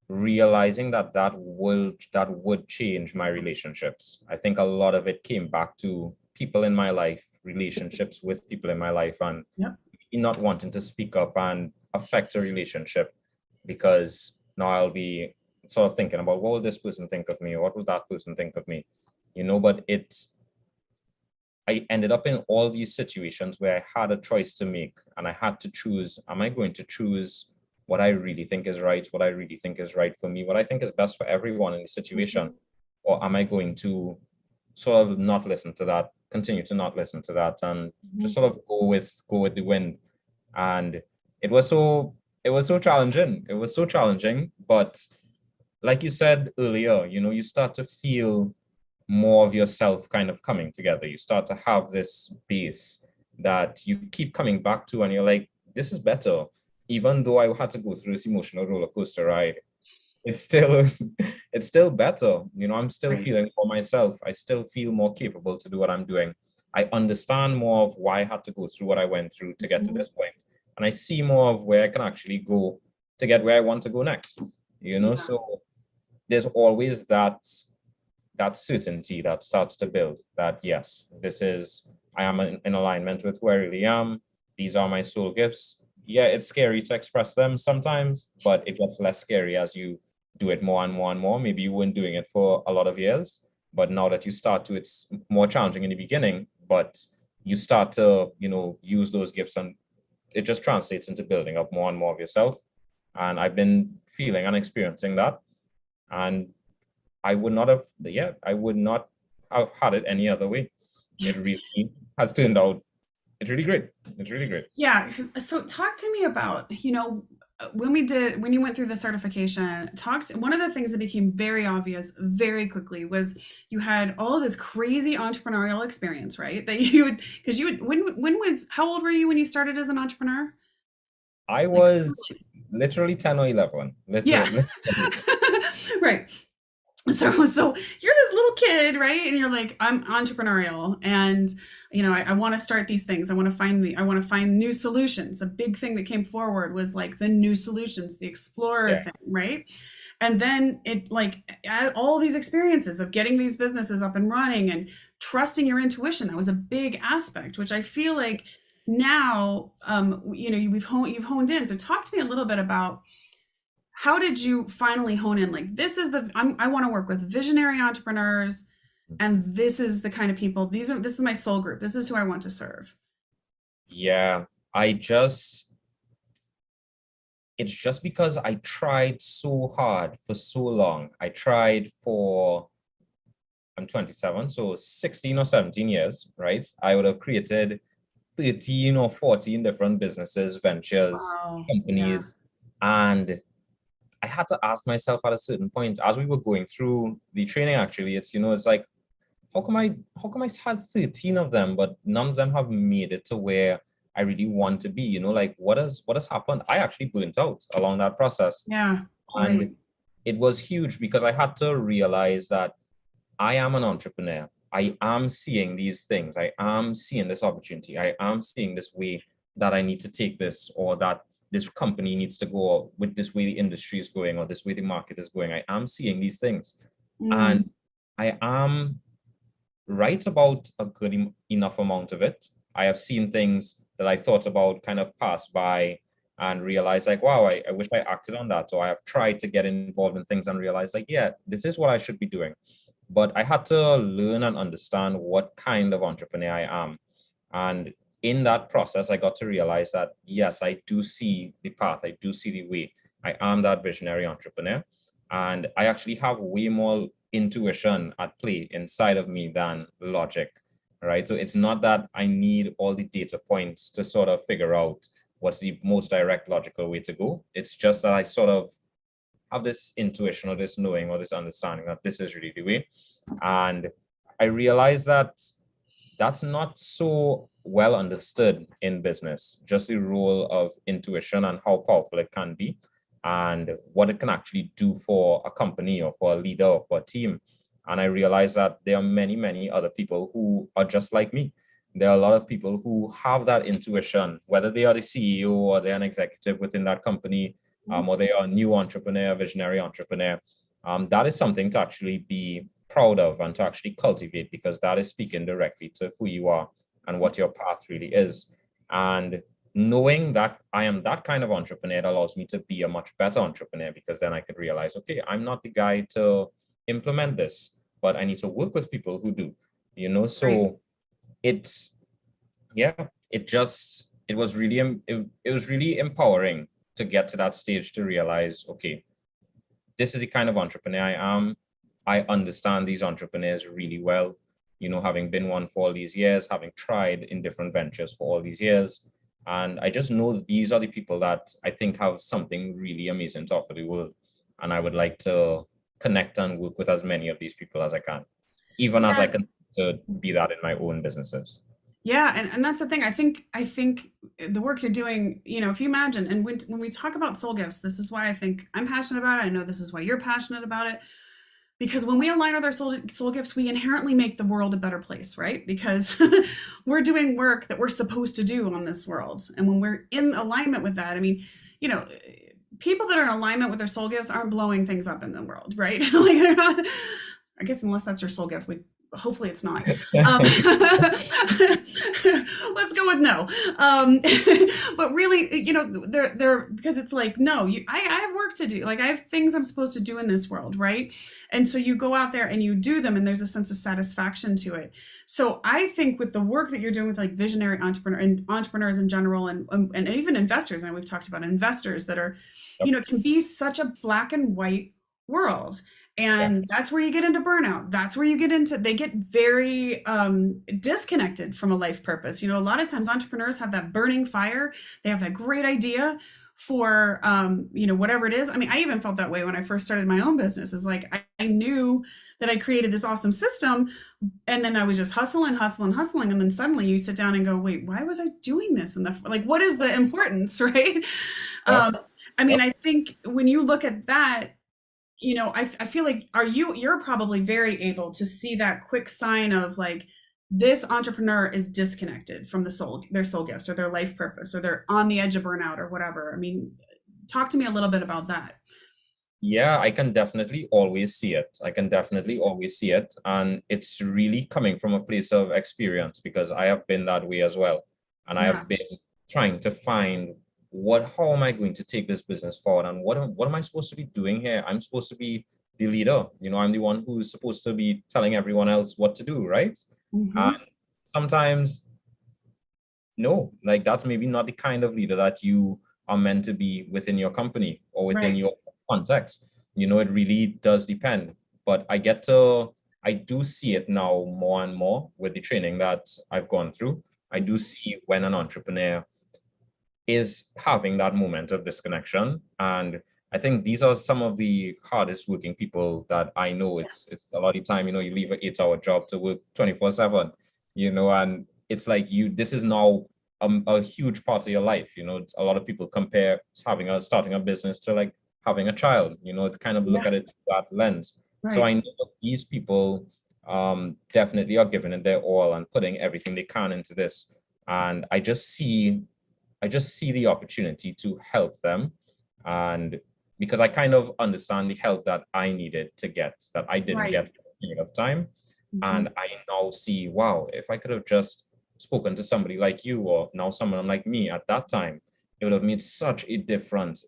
Speaker 2: realizing that would change my relationships. I think a lot of it came back to people in my life, relationships with people in my life, and
Speaker 1: Yep.
Speaker 2: not wanting to speak up and affect a relationship because now I'll be sort of thinking about what will this person think of me, or what will that person think of me, but I ended up in all these situations where I had a choice to make and I had to choose, am I going to choose what I really think is right, what I really think is right for me, what I think is best for everyone in the situation, or am I going to sort of not listen to that, continue to not listen to that, and just sort of go with the wind. And it was so it was so challenging. It was so challenging, but like you said earlier, you start to feel more of yourself kind of coming together. You start to have this base that you keep coming back to, and you're like, this is better. Even though I had to go through this emotional roller coaster ride, it's still it's still better. I'm still
Speaker 1: Right.
Speaker 2: feeling for myself. I still feel more capable to do what I'm doing. I understand more of why I had to go through what I went through to get to this point. And I see more of where I can actually go to get where I want to go next.
Speaker 1: Yeah.
Speaker 2: So there's always that certainty that starts to build that, yes, I am in alignment with who I really am. These are my soul gifts. Yeah, it's scary to express them sometimes, but it gets less scary as you do it more and more and more. Maybe you weren't doing it for a lot of years, but now that you start to, it's more challenging in the beginning, but you start to, use those gifts, and it just translates into building up more and more of yourself. And I've been feeling and experiencing that. And I would not have had it any other way. It really has turned out, it's really great. It's really great.
Speaker 1: Yeah. So talk to me about, when you went through the certification, one of the things that became very obvious very quickly was you had all of this crazy entrepreneurial experience, right? That you would, because how old were you when you started as an entrepreneur?
Speaker 2: I
Speaker 1: Like,
Speaker 2: was literally 10 or 11,
Speaker 1: yeah.
Speaker 2: literally.
Speaker 1: Right. So you're this little kid, right? And you're like, I'm entrepreneurial, and I want to start these things. I want to find new solutions. A big thing that came forward was like the new solutions, the explorer
Speaker 2: Yeah.
Speaker 1: thing, right? And then it like all these experiences of getting these businesses up and running and trusting your intuition. That was a big aspect, which I feel like now, you've honed in. So talk to me a little bit about, how did you finally hone in, like, I want to work with visionary entrepreneurs, and this is the kind of people, this is my soul group, this is who I want to serve?
Speaker 2: Yeah. It's just because I tried so hard for so long. I'm 27, so 16 or 17 years, right? I would have created 13 or 14 different businesses, ventures,
Speaker 1: Wow. Yeah.
Speaker 2: companies. And I had to ask myself at a certain point, as we were going through the training, actually, it's like, how come I had 13 of them, but none of them have made it to where I really want to be? Like, what has happened? I actually burnt out along that process.
Speaker 1: Yeah. Right.
Speaker 2: And it was huge because I had to realize that I am an entrepreneur. I am seeing these things. I am seeing this opportunity. I am seeing this way that I need to take this, or that this company needs to go with, this way the industry is going, or this way the market is going. I am seeing these things.
Speaker 1: Mm.
Speaker 2: And I am right about a good enough amount of it. I have seen things that I thought about kind of pass by, and realize like, wow, I wish I acted on that. So I have tried to get involved in things and realize like, yeah, this is what I should be doing. But I had to learn and understand what kind of entrepreneur I am. And in that process, I got to realize that, yes, I do see the path. I do see the way. I am that visionary entrepreneur. And I actually have way more intuition at play inside of me than logic, right? So it's not that I need all the data points to sort of figure out what's the most direct logical way to go. It's just that I sort of have this intuition or this knowing or this understanding that this is really the way. And I realized that that's not so well understood in business, just the role of intuition and how powerful it can be and what it can actually do for a company or for a leader or for a team. And I realized that there are many, many other people who are just like me. There are a lot of people who have that intuition, whether they are the CEO or they're an executive within that company, or they are a new entrepreneur, visionary entrepreneur. That is something to actually be proud of and to actually cultivate, because that is speaking directly to who you are and what your path really is. And knowing that I am that kind of entrepreneur allows me to be a much better entrepreneur, because then I could realize, okay, I'm not the guy to implement this, but I need to work with people who do, so
Speaker 1: Right.
Speaker 2: it's, yeah, it was really, it was really empowering to get to that stage to realize, okay, this is the kind of entrepreneur I am. I understand these entrepreneurs really well, having been one for all these years, having tried in different ventures for all these years. And I just know that these are the people that I think have something really amazing to offer the world. And I would like to connect and work with as many of these people as I can, even as I
Speaker 1: Yeah.
Speaker 2: can to be that in my own businesses.
Speaker 1: Yeah, and that's the thing. I think the work you're doing, if you imagine, and when we talk about soul gifts, this is why I think I'm passionate about it. I know this is why you're passionate about it. Because when we align with our soul gifts, we inherently make the world a better place, right? Because we're doing work that we're supposed to do on this world. And when we're in alignment with that, I mean, you know, people that are in alignment with their soul gifts aren't blowing things up in the world, right? Like they're not, I guess, unless that's your soul gift, hopefully it's not. Let's go with no. But really, they're because it's like, no, I have work to do. Like I have things I'm supposed to do in this world, right? And so you go out there and you do them, and there's a sense of satisfaction to it. So I think with the work that you're doing with like visionary entrepreneurs in general, and even investors, and we've talked about investors that are,
Speaker 2: Yep.
Speaker 1: can be such a black and white world.
Speaker 2: Yeah.
Speaker 1: And that's where you get into burnout. That's where you get into, they get very disconnected from a life purpose. A lot of times entrepreneurs have that burning fire. They have that great idea for, whatever it is. I mean, I even felt that way when I first started my own business. Is like, I knew that I created this awesome system, and then I was just hustling. And then suddenly you sit down and go, wait, why was I doing this? And like, what is the importance, right?
Speaker 2: Yep.
Speaker 1: I mean,
Speaker 2: Yep.
Speaker 1: I think when you look at that, I feel like you're probably very able to see that quick sign of like, this entrepreneur is disconnected from their soul gifts or their life purpose, or they're on the edge of burnout or whatever. I mean, talk to me a little bit about that.
Speaker 2: Yeah, I can definitely always see it. I can definitely always see it. And it's really coming from a place of experience, because I have been that way as well. And I
Speaker 1: Yeah.
Speaker 2: have been trying to find how am I going to take this business forward, and what am I supposed to be doing here? I'm supposed to be the leader. I'm the one who's supposed to be telling everyone else what to do, right? And
Speaker 1: Hmm.
Speaker 2: sometimes, no, like that's maybe not the kind of leader that you are meant to be within your company or within
Speaker 1: Right.
Speaker 2: your context. It really does depend. But I do see it now more and more with the training that I've gone through. I do see when an entrepreneur is having that moment of disconnection. And I think these are some of the hardest working people that I know. It's a lot of time, you leave an 8-hour job to work 24/7, and it's like this is now a huge part of your life. A lot of people compare starting a business to like having a child, to kind of look
Speaker 1: Yeah.
Speaker 2: at it through that lens. So
Speaker 1: Right.
Speaker 2: I know that these people definitely are giving it their all and putting everything they can into this. And I just see the opportunity to help them. And because I kind of understand the help that I needed to get, that I didn't
Speaker 1: Right.
Speaker 2: get for a period of time.
Speaker 1: Hmm.
Speaker 2: And I now see, wow, if I could have just spoken to somebody like you, or now someone like me at that time, it would have made such a difference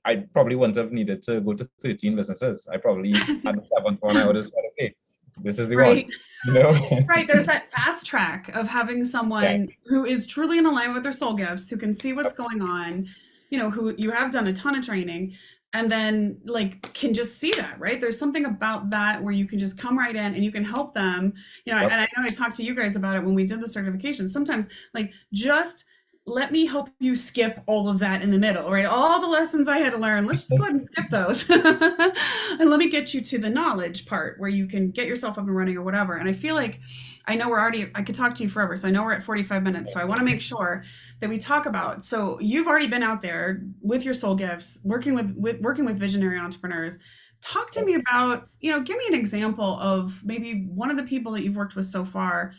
Speaker 2: I probably wouldn't have needed to go to 13 businesses. I probably at the seventh one, I would have said, okay, this is the one,
Speaker 1: Right.
Speaker 2: you know?
Speaker 1: Right. There's that fast track of having
Speaker 2: Yeah.
Speaker 1: someone who is truly in alignment with their soul gifts, who can see what's going on, who you have done a ton of training and then like can just see that, right? There's something about that where you can just come right in and you can help them,
Speaker 2: Yep.
Speaker 1: and I know I talked to you guys about it when we did the certification. Sometimes like just let me help you skip all of that in the middle, right? All the lessons I had to learn, let's just go ahead and skip those. And let me get you to the knowledge part where you can get yourself up and running or whatever. And I feel like I know I could talk to you forever. So I know we're at 45 minutes. So I want to make sure that we talk about, so you've already been out there with your soul gifts, working with visionary entrepreneurs. Talk to me about, give me an example of maybe one of the people that you've worked with so far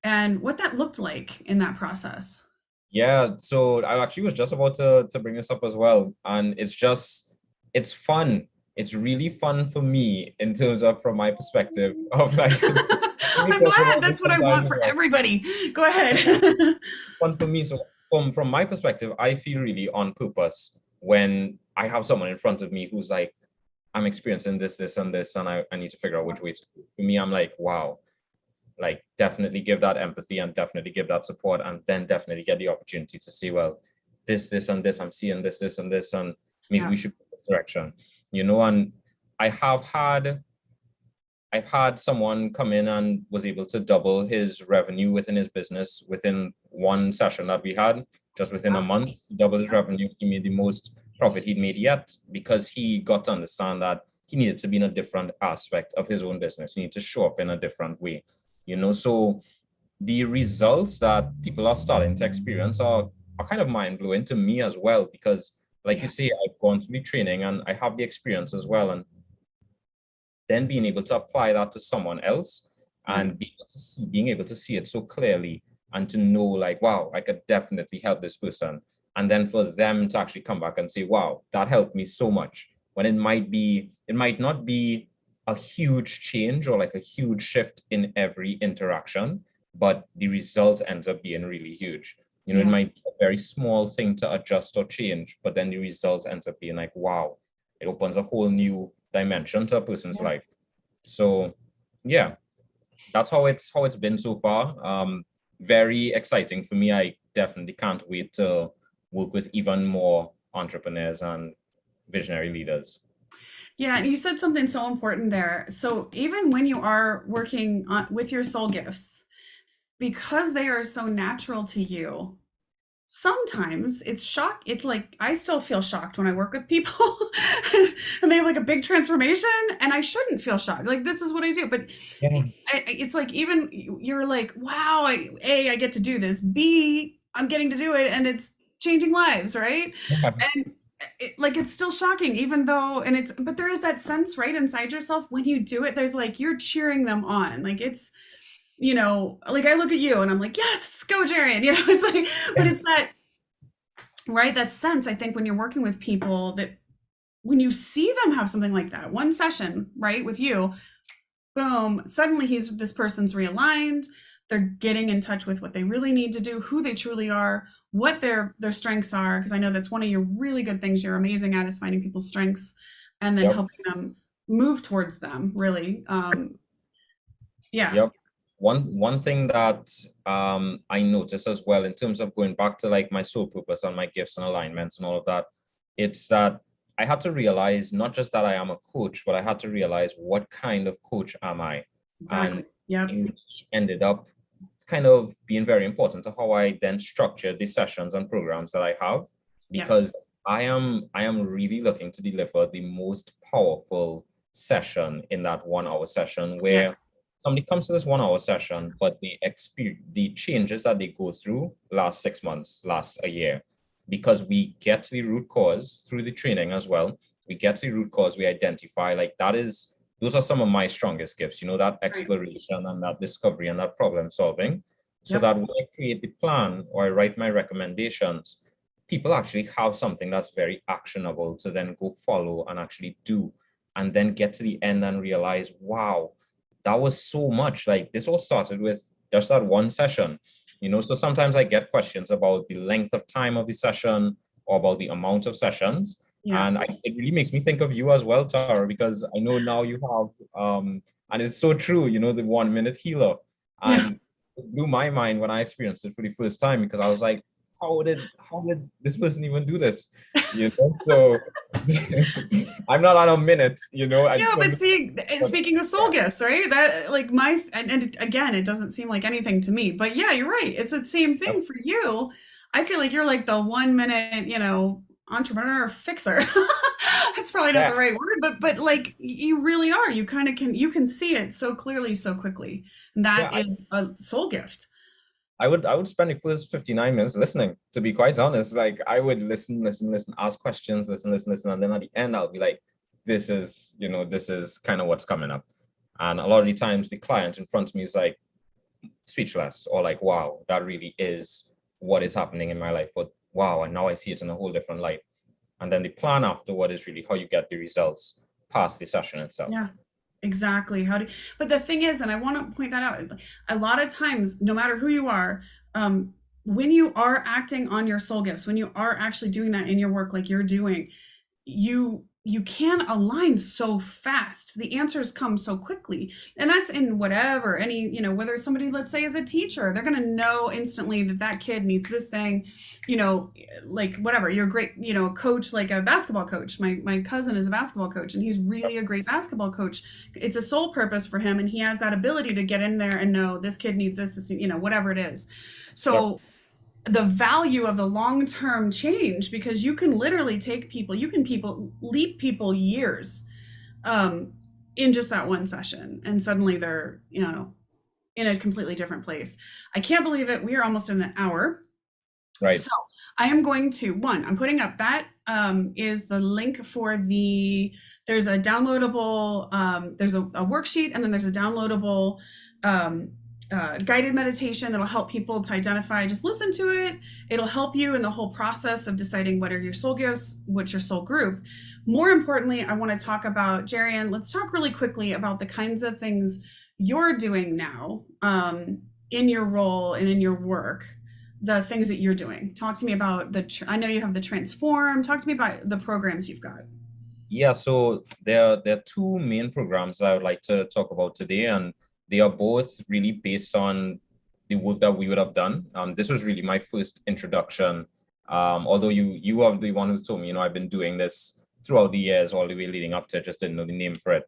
Speaker 1: and what that looked like in that process.
Speaker 2: Yeah, so I actually was just about to bring this up as well. And it's fun. It's really fun for me in terms of, from my perspective of like,
Speaker 1: I'm glad. That's what I want for everybody. Go ahead.
Speaker 2: Fun for me. So from my perspective, I feel really on purpose when I have someone in front of me who's like, I'm experiencing this, this, and this, and I need to figure out which way to go. For me, I'm like, wow, like definitely give that empathy and definitely give that support, and then definitely get the opportunity to say, well, this, and this, I'm seeing this, and this, and maybe we should go this direction, and I've had someone come in and was able to double his revenue within his business within one session that we had. Just within a month, double his revenue. He made the most profit he'd made yet, because he got to understand that he needed to be in a different aspect of his own business. He needed to show up in a different way, so the results that people are starting to experience are kind of mind-blowing to me as well, because like you say, I've gone through the training and I have the experience as well, and then being able to apply that to someone else and being able to see it so clearly and to know like, wow, I could definitely help this person. And then for them to actually come back and say, wow, that helped me so much, when it might not be a huge change or like a huge shift in every interaction, but the result ends up being really huge. It might be a very small thing to adjust or change, but then the result ends up being like, wow, it opens a whole new dimension to a person's life. So yeah, that's how it's been so far. Very exciting for me. I definitely can't wait to work with even more entrepreneurs and visionary leaders.
Speaker 1: Yeah, and you said something so important there. So even when you are working with your soul gifts, because they are so natural to you, sometimes it's like I still feel shocked when I work with people and they have like a big transformation, and I shouldn't feel shocked. Like, this is what I do. But it's like, even you're like, wow, I get to do this. B, I'm getting to do it, and it's changing lives, right? And it's still shocking, even though, but there is that sense right inside yourself when you do it. There's like, you're cheering them on. Like, it's, like I look at you and I'm like, yes, go Jarryon. It's like, but it's that, right? That sense, I think, when you're working with people, that when you see them have something like that, one session, right, with you, boom, suddenly this person's realigned. They're getting in touch with what they really need to do, who they truly are, what their strengths are. Because I know that's one of your really good things you're amazing at, is finding people's strengths and then helping them move towards them, really.
Speaker 2: One thing that I noticed as well, in terms of going back to like my soul purpose and my gifts and alignments and all of that, it's that I had to realize not just that I am a coach, but I had to realize what kind of coach am I.
Speaker 1: Exactly.
Speaker 2: And it ended up kind of being very important to how I then structure the sessions and programs that I have, because I am really looking to deliver the most powerful session in that 1 hour session, where somebody comes to this 1 hour session, but the changes that they go through last 6 months, last a year, because we get to the root cause through the training as well. We get to the root cause, we identify, like, those are some of my strongest gifts, that exploration and that discovery and that problem solving. So that when I create the plan or I write my recommendations, people actually have something that's very actionable to then go follow and actually do, and then get to the end and realize, wow, that was so much. Like, this all started with just that one session, So sometimes I get questions about the length of time of the session or about the amount of sessions.
Speaker 1: Yeah.
Speaker 2: And it really makes me think of you as well, Tara, because I know now you have, and it's so true, the 1 minute healer.
Speaker 1: Yeah.
Speaker 2: And it blew my mind when I experienced it for the first time, because I was like, how did this person even do this? So I'm not on a minute,
Speaker 1: Yeah, but see, speaking of soul gifts, right? That like and again, it doesn't seem like anything to me, but yeah, you're right. It's the same thing for you. I feel like you're like the 1 minute, entrepreneur fixer. That's probably not
Speaker 2: yeah,
Speaker 1: the right word, but like you really are. You kind of you can see it so clearly, so quickly. And
Speaker 2: yeah,
Speaker 1: that is a soul gift.
Speaker 2: I would spend the first 59 minutes listening, to be quite honest. Like I would listen, ask questions, listen, and then at the end I'll be like, this is kind of what's coming up. And a lot of the times the client in front of me is like speechless, or like, wow, that really is what is happening in my life. But wow, and now I see it in a whole different light. And then the plan afterward is really how you get the results past the session itself.
Speaker 1: Yeah. Exactly. But the thing is, and I want to point that out, a lot of times, no matter who you are, when you are acting on your soul gifts, when you are actually doing that in your work, like you're doing, you can align so fast. The answers come so quickly. And that's in whatever, whether somebody, let's say, is a teacher, they're going to know instantly that kid needs this thing, like whatever. You're great, coach, like a basketball coach. My cousin is a basketball coach, and he's really a great basketball coach. It's a sole purpose for him, and he has that ability to get in there and know this kid needs this, whatever it is. So the value of the long-term change, because you can literally take people, leap people years in just that one session, and suddenly they're in a completely different place. I can't believe it. We are almost in an hour.
Speaker 2: Right.
Speaker 1: So I am going to, I'm putting up that is the link for there's a downloadable, there's a worksheet, and then there's a downloadable guided meditation that'll help people to identify. Just listen to it. It'll help you in the whole process of deciding what are your soul gifts, what's your soul group. More importantly, I want to talk about, Jarryon, let's talk really quickly about the kinds of things you're doing now in your role and in your work, the things that you're doing. Talk to me about I know you have the Transform. Talk to me about the programs you've got.
Speaker 2: Yeah, so there are two main programs that I would like to talk about today, and they are both really based on the work that we would have done. This was really my first introduction. Although you are the one who's told me, I've been doing this throughout the years, all the way leading up to it, just didn't know the name for it.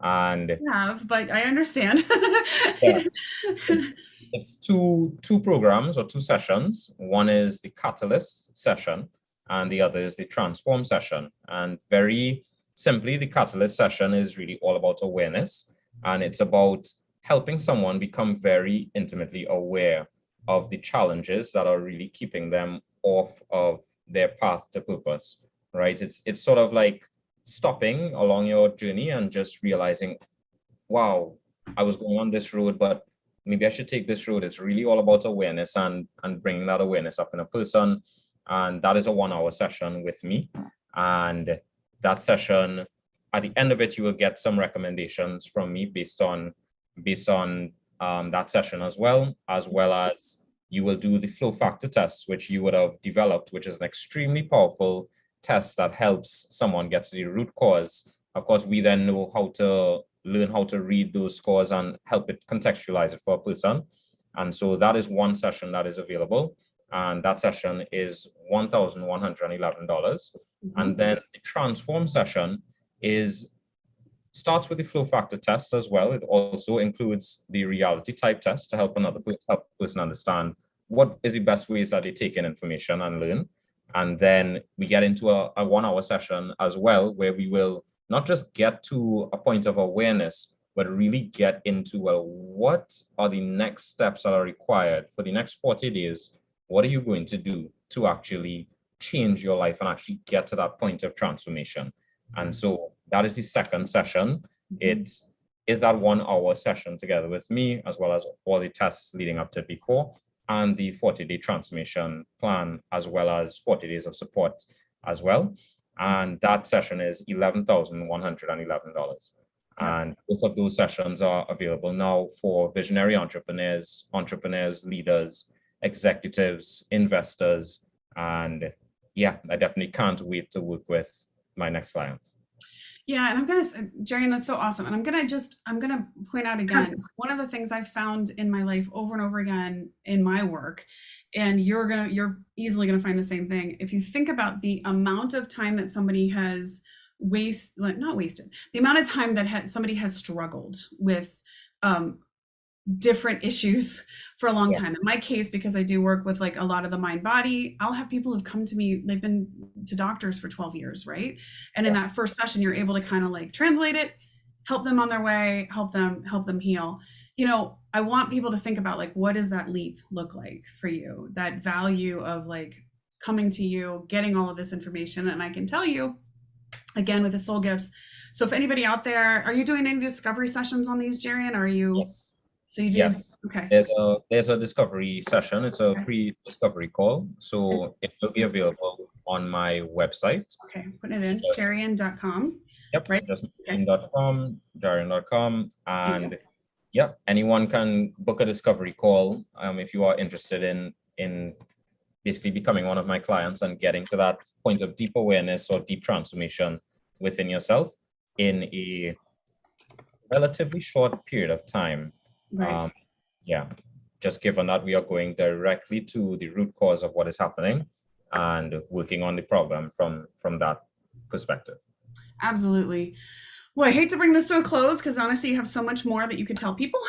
Speaker 2: And
Speaker 1: you have, but I understand.
Speaker 2: yeah, it's two programs or two sessions. One is the Catalyst session, and the other is the Transform session. And very simply, the Catalyst session is really all about awareness, and it's about helping someone become very intimately aware of the challenges that are really keeping them off of their path to purpose, right? It's sort of like stopping along your journey and just realizing, wow, I was going on this road, but maybe I should take this road. It's really all about awareness and bringing that awareness up in a person. And that is a 1 hour session with me. And that session, at the end of it, you will get some recommendations from me based on that session as well as you will do the flow factor test, which you would have developed, which is an extremely powerful test that helps someone get to the root cause. Of course, we then know how to learn how to read those scores and help it contextualize it for a person. And so that is one session that is available. And that session is $1,111. Mm-hmm. And then the Transform session starts with the flow factor test as well. It also includes the reality type test to help help person understand what is the best ways that they take in information and learn. And then we get into a 1 hour session as well, where we will not just get to a point of awareness, but really get into, what are the next steps that are required for the next 40 days? What are you going to do to actually change your life and actually get to that point of transformation? And so that is the second session. It is that 1 hour session together with me, as well as all the tests leading up to it before, and the 40-day transformation plan, as well as 40 days of support as well. And that session is $11,111. And both of those sessions are available now for visionary entrepreneurs, leaders, executives, investors, and yeah, I definitely can't wait to work with my next client.
Speaker 1: Yeah, and I'm gonna say, Jarryon, that's so awesome. And I'm gonna point out again, one of the things I've found in my life over and over again in my work, and you're easily gonna find the same thing. If you think about the amount of time that somebody has not wasted, the amount of time that somebody has struggled with um, different issues for a long
Speaker 2: Yeah.
Speaker 1: time. In my case, because I do work with like a lot of the mind body, I'll have people who've come to me, they've been to doctors for 12 years, right? And in
Speaker 2: Yeah.
Speaker 1: that first session, you're able to kind of like translate it, help them on their way, help them heal. You know, I want people to think about like, what does that leap look like for you? That value of like coming to you, getting all of this information. And I can tell you, again, with the soul gifts. So if anybody out there, are you doing any discovery sessions on these, Jarryon? Are you?
Speaker 2: Yes.
Speaker 1: So you do?
Speaker 2: Yes.
Speaker 1: Okay.
Speaker 2: There's a discovery session. It's a
Speaker 1: Okay.
Speaker 2: free discovery call. So it will be available on my website.
Speaker 1: Okay, putting it in,
Speaker 2: Just-
Speaker 1: jarryon.com.
Speaker 2: Yep.
Speaker 1: Right?
Speaker 2: Just
Speaker 1: Okay.
Speaker 2: jarryon.com.
Speaker 1: There you
Speaker 2: And
Speaker 1: go.
Speaker 2: yeah, anyone can book a discovery call if you are interested in basically becoming one of my clients and getting to that point of deep awareness or deep transformation within yourself in a relatively short period of time.
Speaker 1: Right.
Speaker 2: Yeah, just given that we are going directly to the root cause of what is happening and working on the problem from that perspective.
Speaker 1: Absolutely. Well, I hate to bring this to a close because honestly, you have so much more that you could tell people.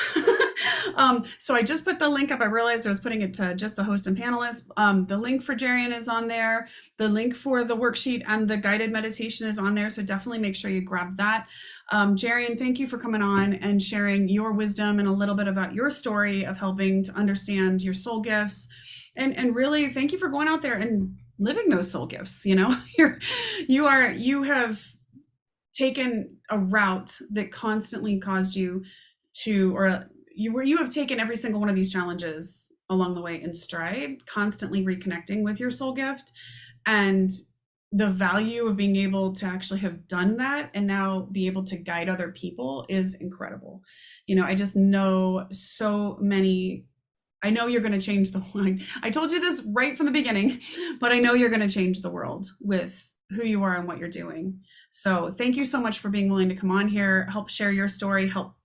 Speaker 1: So I just put the link up. I realized I was putting it to just the host and panelists. The link for Jarryon is on there. The link for the worksheet and the guided meditation is on there. So definitely make sure you grab that. Jarryon, thank you for coming on and sharing your wisdom and a little bit about your story of helping to understand your soul gifts. And really thank you for going out there and living those soul gifts. You know, you have taken a route that constantly caused you to, or you have taken every single one of these challenges along the way in stride, constantly reconnecting with your soul gift, and the value of being able to actually have done that and now be able to guide other people is incredible. You know, I just know so many. I know you're going to change the world. I told you this right from the beginning, but I know you're going to change the world with who you are and what you're doing. So thank you so much for being willing to come on here, help share your story, help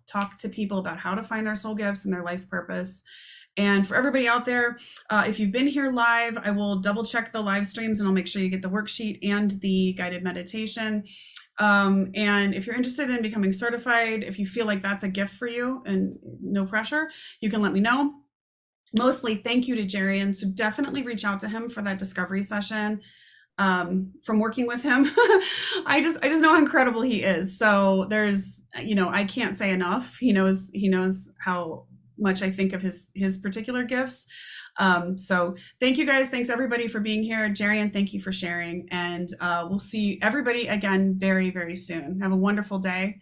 Speaker 1: talk to people about how to find their soul gifts and their life purpose. And for everybody out there, if you've been here live, I will double check the live streams and I'll make sure you get the worksheet and the guided meditation. And if you're interested in becoming certified, if you feel like that's a gift for you and no pressure, you can let me know. Mostly thank you to Jarryon. So definitely reach out to him for that discovery session. From working with him, I just know how incredible he is. So there's, you know, I can't say enough. He knows how much I think of his particular gifts. So thank you guys. Thanks everybody for being here. Jarryon, thank you for sharing. And we'll see everybody again very, very soon. Have a wonderful day.